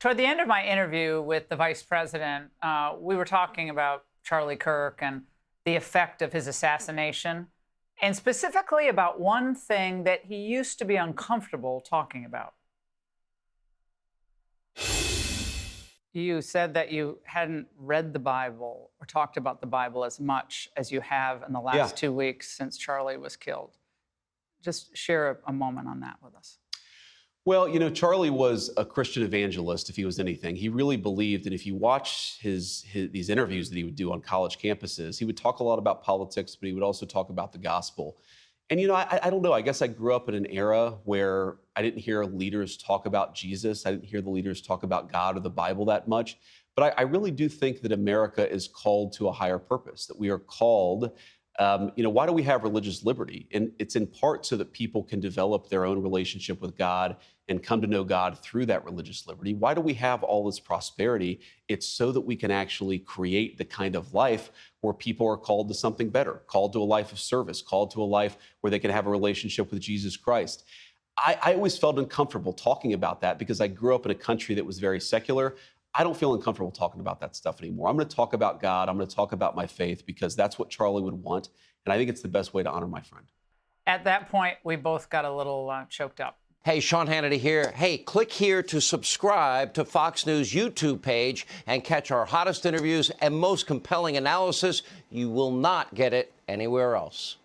Toward the end of my interview with the vice president, we were talking about Charlie Kirk and the effect of his assassination, and specifically about one thing that he used to be uncomfortable talking about. You said that you hadn't read the Bible or talked about the Bible as much as you have in the last 2 weeks since Charlie was killed. Just share a moment on that with us. Well, Charlie was a Christian evangelist, if he was anything. He really believed, and if you watch these interviews that he would do on college campuses, he would talk a lot about politics, but he would also talk about the gospel. And, I don't know, I guess I grew up in an era where I didn't hear leaders talk about Jesus. I didn't hear the leaders talk about God or the Bible that much. But I really do think that America is called to a higher purpose, that we are called. Why do we have religious liberty? And it's in part so that people can develop their own relationship with God and come to know God through that religious liberty. Why do we have all this prosperity? It's so that we can actually create the kind of life where people are called to something better, called to a life of service, called to a life where they can have a relationship with Jesus Christ. I always felt uncomfortable talking about that because I grew up in a country that was very secular. I don't feel uncomfortable talking about that stuff anymore. I'm going to talk about God. I'm going to talk about my faith because that's what Charlie would want. And I think it's the best way to honor my friend. At that point, we both got a little choked up. Hey, Sean Hannity here. Hey, click here to subscribe to Fox News YouTube page and catch our hottest interviews and most compelling analysis. You will not get it anywhere else.